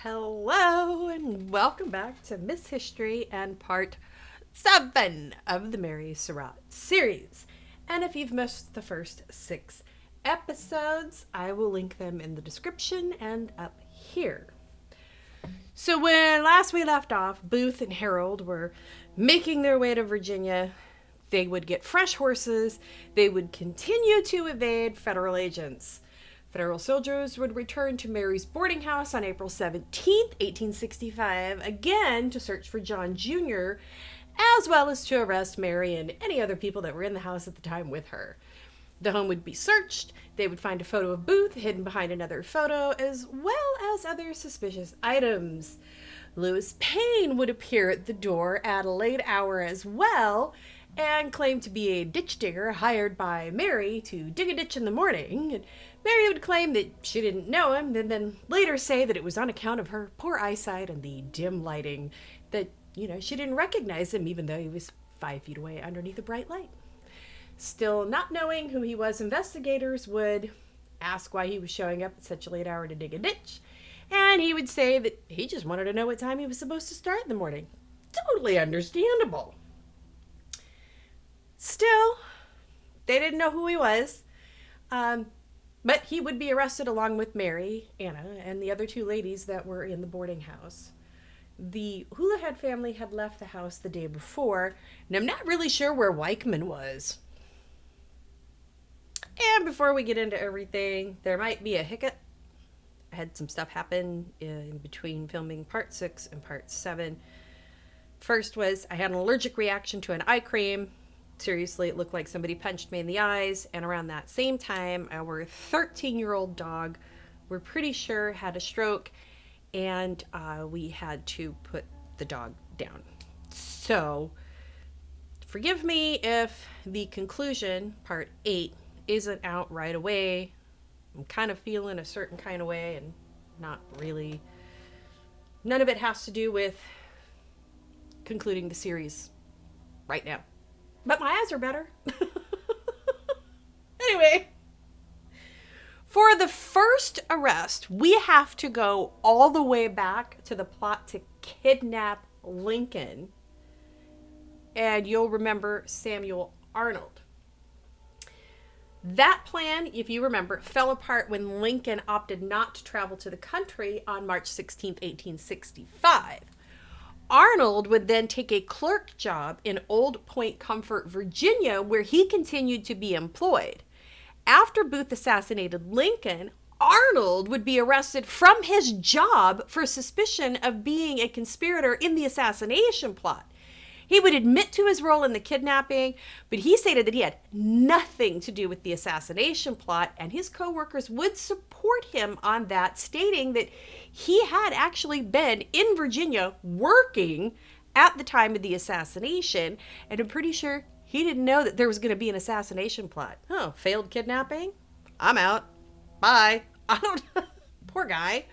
Hello and welcome back to MysHistory and part 7 of the Mary Surratt series. And if you've missed the first 6 episodes, I will link them in the description and up here. So when last we left off, Booth and Herold were making their way to Virginia. They would get fresh horses. They would continue to evade federal agents. Federal soldiers would return to Mary's boarding house on April 17th, 1865, again to search for John Jr., as well as to arrest Mary and any other people that were in the house at the time with her. The home would be searched. They would find a photo of Booth hidden behind another photo, as well as other suspicious items. Louis Payne would appear at the door at a late hour as well, and claim to be a ditch digger hired by Mary to dig a ditch in the morning. And Mary would claim that she didn't know him, and then later say that it was on account of her poor eyesight and the dim lighting that, she didn't recognize him even though he was 5 feet away underneath a bright light. Still not knowing who he was, investigators would ask why he was showing up at such a late hour to dig a ditch, and he would say that he just wanted to know what time he was supposed to start in the morning. Totally understandable. Still, they didn't know who he was, but he would be arrested along with Mary, Anna, and the other 2 ladies that were in the boarding house. The Houlihan family had left the house the day before, and I'm not really sure where Weichmann was. And before we get into everything, there might be a hiccup. I had some stuff happen in between filming part 6 and part 7. First was I had an allergic reaction to an eye cream. Seriously, it looked like somebody punched me in the eyes, and around that same time, our 13-year-old dog, we're pretty sure, had a stroke, and we had to put the dog down. So, forgive me if the conclusion, part 8, isn't out right away. I'm kind of feeling a certain kind of way, and not really. None of it has to do with concluding the series right now. But my eyes are better. Anyway, for the first arrest, we have to go all the way back to the plot to kidnap Lincoln. And you'll remember Samuel Arnold. That plan, if you remember, fell apart when Lincoln opted not to travel to the country on March 16, 1865. Arnold would then take a clerk job in Old Point Comfort, Virginia, where he continued to be employed. After Booth assassinated Lincoln, Arnold would be arrested from his job for suspicion of being a conspirator in the assassination plot. He would admit to his role in the kidnapping, but he stated that he had nothing to do with the assassination plot, and his co-workers would support him on that, stating that he had actually been in Virginia working at the time of the assassination, and I'm pretty sure he didn't know that there was going to be an assassination plot. Oh, failed kidnapping? I'm out. Bye. I don't Poor guy.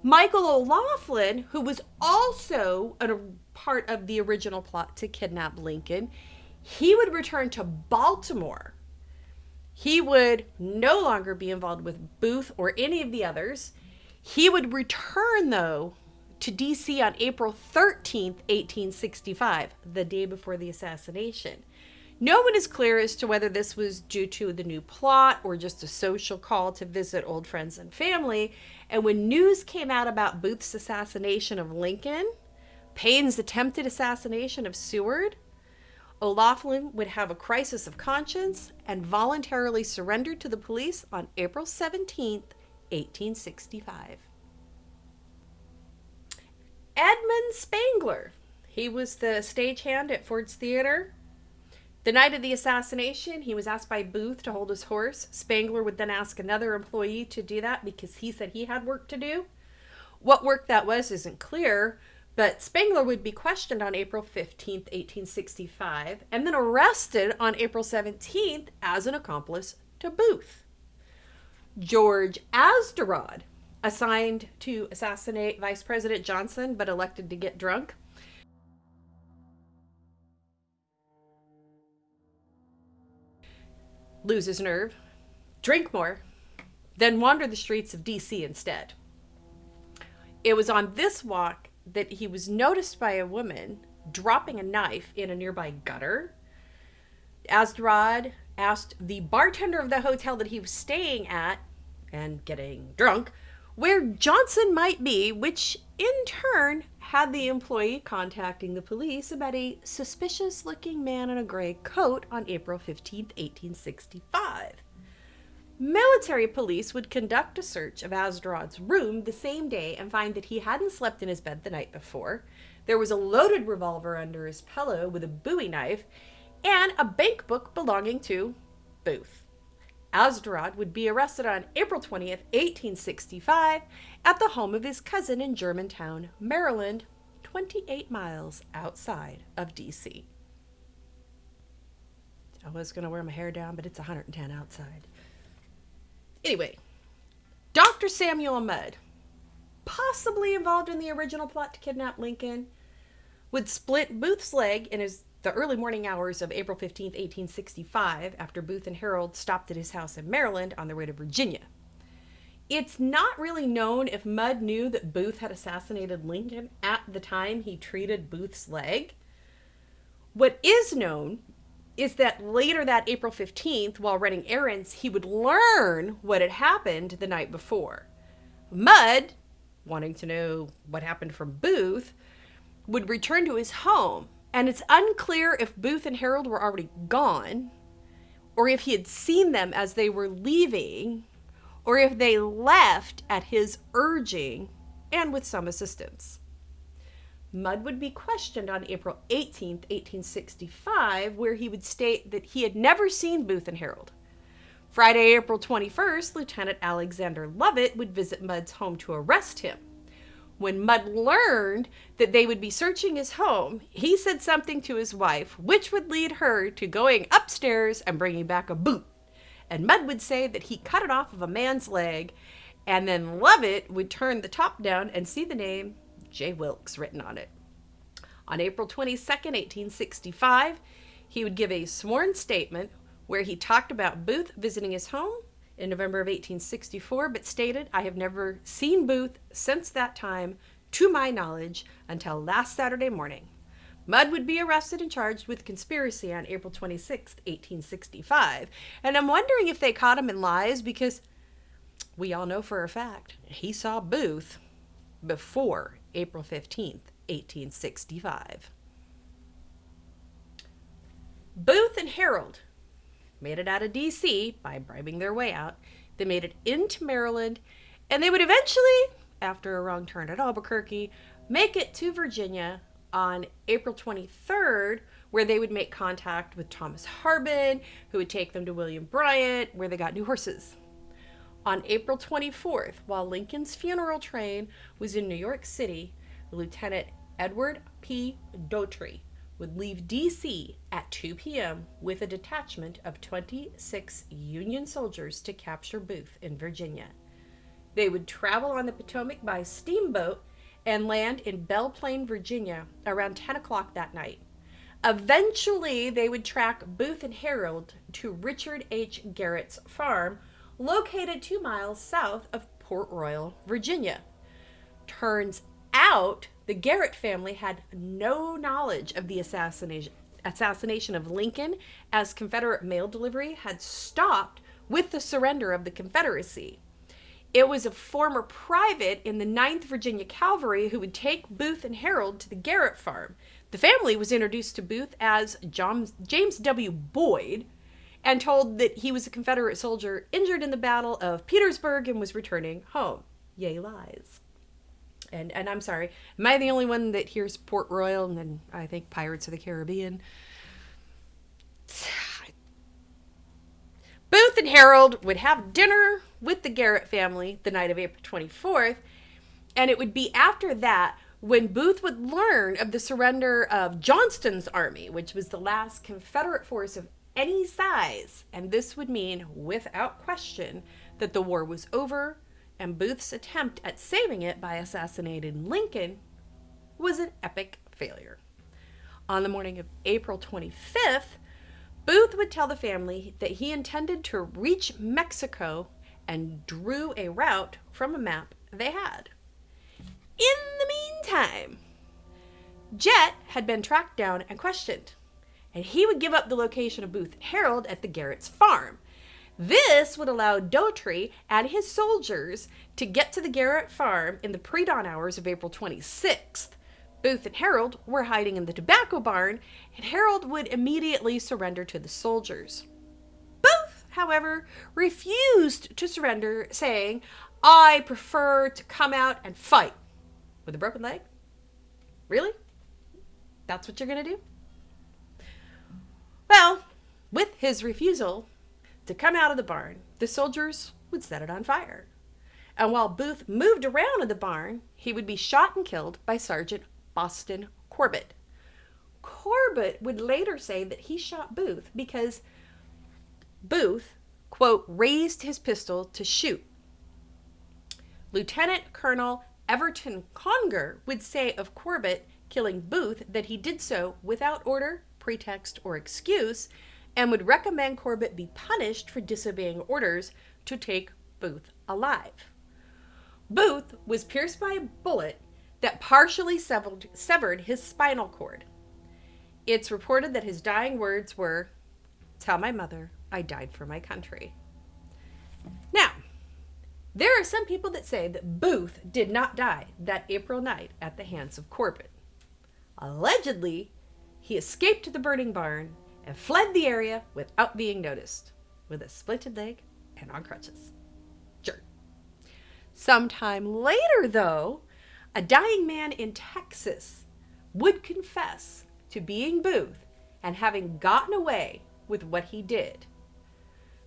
Michael O'Laughlen, who was also a part of the original plot to kidnap Lincoln, he would return to Baltimore. He would no longer be involved with Booth or any of the others. He would return, though, to D.C. on April 13th, 1865, the day before the assassination. No one is clear as to whether this was due to the new plot or just a social call to visit old friends and family. And when news came out about Booth's assassination of Lincoln, Payne's attempted assassination of Seward, O'Laughlen would have a crisis of conscience and voluntarily surrendered to the police on April 17th, 1865. Edmund Spangler. He was the stagehand at Ford's Theater. The night of the assassination, he was asked by Booth to hold his horse. Spangler would then ask another employee to do that because he said he had work to do. What work that was isn't clear, but Spangler would be questioned on April 15th, 1865, and then arrested on April 17th as an accomplice to Booth. George Atzerodt, assigned to assassinate Vice President Johnson, but elected to get drunk. Lose his nerve, drink more, then wander the streets of D.C. instead. It was on this walk that he was noticed by a woman dropping a knife in a nearby gutter. Atzerodt asked the bartender of the hotel that he was staying at and getting drunk where Johnson might be, which in turn had the employee contacting the police about a suspicious looking man in a gray coat on April 15th, 1865. Military police would conduct a search of Atzerodt's room the same day and find that he hadn't slept in his bed the night before. There was a loaded revolver under his pillow with a Bowie knife and a bank book belonging to Booth. Atzerodt would be arrested on April 20th, 1865, at the home of his cousin in Germantown, Maryland, 28 miles outside of D.C. I was going to wear my hair down, but it's 110 outside. Anyway, Dr. Samuel Mudd, possibly involved in the original plot to kidnap Lincoln, would split Booth's leg in the early morning hours of April 15th, 1865, after Booth and Herold stopped at his house in Maryland on their way to Virginia. It's not really known if Mudd knew that Booth had assassinated Lincoln at the time he treated Booth's leg. What is known is that later that April 15th, while running errands, he would learn what had happened the night before. Mudd, wanting to know what happened from Booth, would return to his home, and it's unclear if Booth and Herold were already gone, or if he had seen them as they were leaving, or if they left at his urging and with some assistance. Mudd would be questioned on April 18th, 1865, where he would state that he had never seen Booth and Herold. Friday, April 21st, Lieutenant Alexander Lovett would visit Mudd's home to arrest him. When Mudd learned that they would be searching his home, he said something to his wife, which would lead her to going upstairs and bringing back a boot. And Mudd would say that he cut it off of a man's leg, and then Lovett would turn the top down and see the name J. Wilkes written on it. On April 22nd, 1865, he would give a sworn statement where he talked about Booth visiting his home in November of 1864, but stated, "I have never seen Booth since that time, to my knowledge, until last Saturday morning." Mudd would be arrested and charged with conspiracy on April 26th, 1865. And I'm wondering if they caught him in lies, because we all know for a fact he saw Booth before April 15th, 1865. Booth and Herold made it out of D.C. by bribing their way out. They made it into Maryland, and they would eventually, after a wrong turn at Albuquerque, make it to Virginia on April 23rd, where they would make contact with Thomas Harbin, who would take them to William Bryant, where they got new horses. On April 24th, while Lincoln's funeral train was in New York City, Lieutenant Edward P. Daughtry would leave D.C. at 2 p.m. with a detachment of 26 Union soldiers to capture Booth in Virginia. They would travel on the Potomac by steamboat and land in Belle Plaine, Virginia, around 10 o'clock that night. Eventually, they would track Booth and Herold to Richard H. Garrett's farm, located 2 miles south of Port Royal, Virginia. Turns out the Garrett family had no knowledge of the assassination of Lincoln, as Confederate mail delivery had stopped with the surrender of the Confederacy. It was a former private in the 9th Virginia Cavalry who would take Booth and Herold to the Garrett farm. The family was introduced to Booth as James W. Boyd, and told that he was a Confederate soldier injured in the Battle of Petersburg and was returning home. Yay, lies. And I'm sorry, am I the only one that hears Port Royal and then I think Pirates of the Caribbean? Booth and Herold would have dinner with the Garrett family the night of April 24th, and it would be after that when Booth would learn of the surrender of Johnston's army, which was the last Confederate force of any size, and this would mean, without question, that the war was over, and Booth's attempt at saving it by assassinating Lincoln was an epic failure. On the morning of April 25th, Booth would tell the family that he intended to reach Mexico and drew a route from a map they had. In the meantime, Jet had been tracked down and questioned, and he would give up the location of Booth and Herold at the Garrett's farm. This would allow Daughtry and his soldiers to get to the Garrett farm in the pre-dawn hours of April 26th. Booth and Herold were hiding in the tobacco barn, and Herold would immediately surrender to the soldiers. Booth, however, refused to surrender, saying, "I prefer to come out and fight." With a broken leg? Really? That's what you're going to do? Well, with his refusal to come out of the barn, the soldiers would set it on fire. And while Booth moved around in the barn, he would be shot and killed by Sergeant Boston Corbett. Corbett would later say that he shot Booth because Booth, quote, raised his pistol to shoot. Lieutenant Colonel Everton Conger would say of Corbett killing Booth that he did so without order, pretext, or excuse, and would recommend Corbett be punished for disobeying orders to take Booth alive. Booth was pierced by a bullet that partially severed his spinal cord. It's reported that his dying words were, "Tell my mother I died for my country." Now, there are some people that say that Booth did not die that April night at the hands of Corbett. Allegedly, he escaped to the burning barn and fled the area without being noticed, with a splinted leg and on crutches. Sure. Sometime later, though, a dying man in Texas would confess to being Booth and having gotten away with what he did.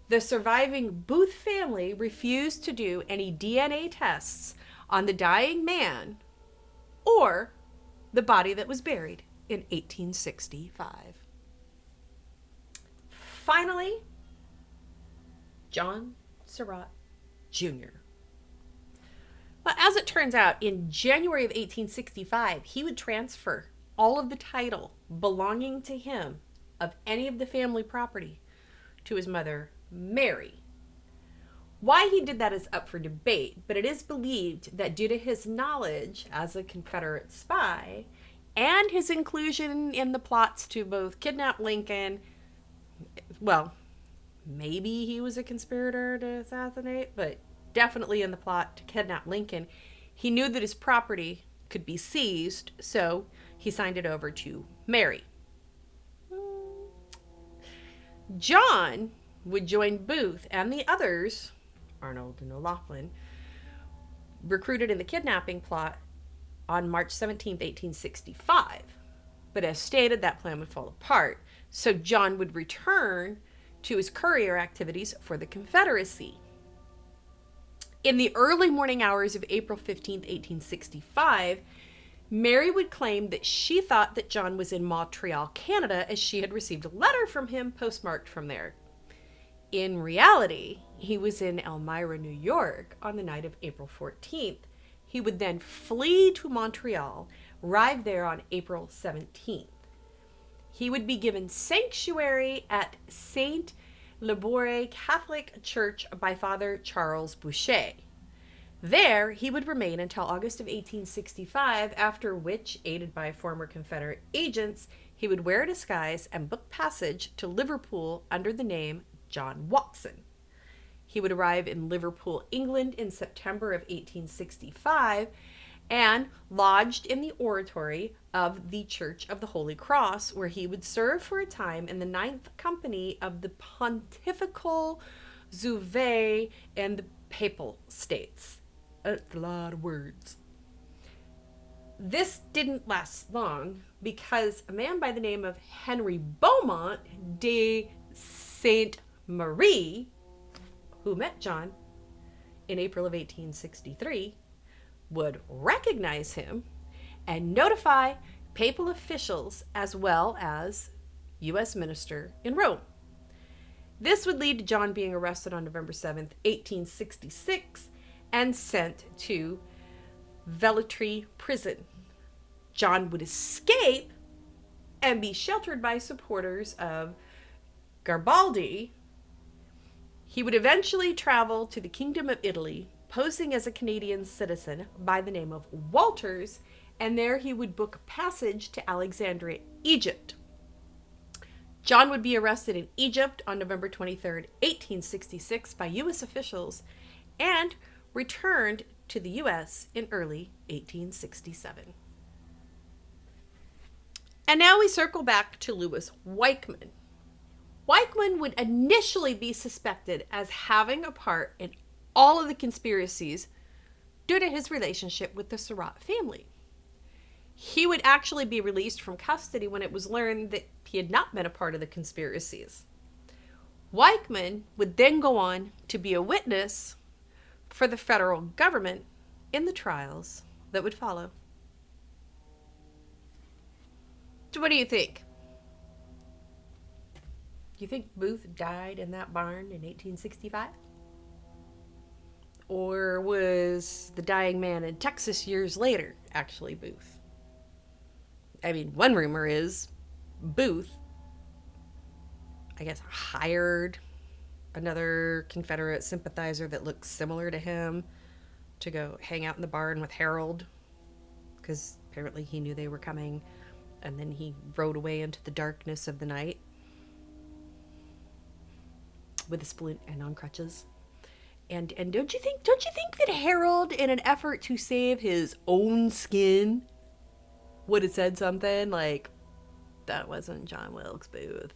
The surviving Booth family refused to do any DNA tests on the dying man or the body that was buried in 1865. Finally, John Surratt Jr. Well, as it turns out, in January of 1865, he would transfer all of the title belonging to him of any of the family property to his mother, Mary. Why he did that is up for debate, but it is believed that due to his knowledge as a Confederate spy and his inclusion in the plots to both kidnap Lincoln, well, maybe he was a conspirator to assassinate, but definitely in the plot to kidnap Lincoln, he knew that his property could be seized, so he signed it over to Mary. John would join Booth and the others, Arnold and O'Laughlen, recruited in the kidnapping plot on March 17, 1865. But as stated, that plan would fall apart, so John would return to his courier activities for the Confederacy. In the early morning hours of April 15, 1865, Mary would claim that she thought that John was in Montreal, Canada, as she had received a letter from him postmarked from there. In reality, he was in Elmira, New York on the night of April 14th. He would then flee to Montreal, arrive there on April 17th. He would be given sanctuary at Saint Libore Catholic Church by Father Charles Boucher. There, he would remain until August of 1865, after which, aided by former Confederate agents, he would wear a disguise and book passage to Liverpool under the name John Watson. He would arrive in Liverpool, England in September of 1865 and lodged in the oratory of the Church of the Holy Cross, where he would serve for a time in the 9th Company of the Pontifical Juve and the Papal States. That's a lot of words. This didn't last long because a man by the name of Henry Beaumont de Sainte-Marie, who met John in April of 1863, would recognize him and notify papal officials as well as U.S. minister in Rome. This would lead to John being arrested on November 7th, 1866, and sent to Velletri prison. John would escape and be sheltered by supporters of Garibaldi. He would eventually travel to the Kingdom of Italy, posing as a Canadian citizen by the name of Walters, and there he would book passage to Alexandria, Egypt. John would be arrested in Egypt on November 23rd, 1866 by U.S. officials and returned to the U.S. in early 1867. And now we circle back to Louis Weichmann. Weichmann would initially be suspected as having a part in all of the conspiracies due to his relationship with the Surratt family. He would actually be released from custody when it was learned that he had not been a part of the conspiracies. Weichmann would then go on to be a witness for the federal government in the trials that would follow. So what do you think? Do you think Booth died in that barn in 1865? Or was the dying man in Texas years later actually Booth? I mean, one rumor is Booth, I guess, hired another Confederate sympathizer that looked similar to him to go hang out in the barn with Herold, because apparently he knew they were coming, and then he rode away into the darkness of the night with a splint and on crutches. And don't you think that Herold, in an effort to save his own skin, would have said something like, that wasn't John Wilkes Booth?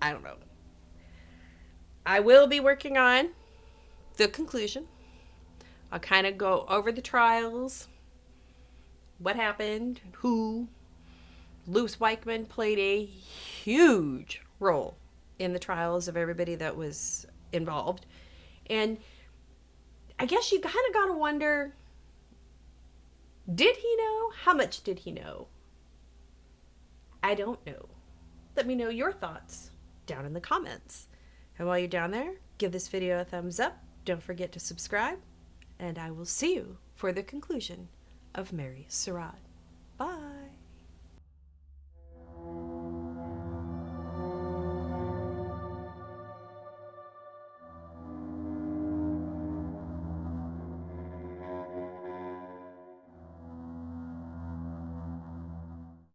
I don't know. I will be working on the conclusion. I'll kind of go over the trials, what happened, who. Louis Weichmann played a huge role in the trials of everybody that was involved. And I guess you kind of got to wonder, did he know? How much did he know? I don't know. Let me know your thoughts down in the comments. And while you're down there, give this video a thumbs up. Don't forget to subscribe. And I will see you for the conclusion of Mary Surratt. Bye.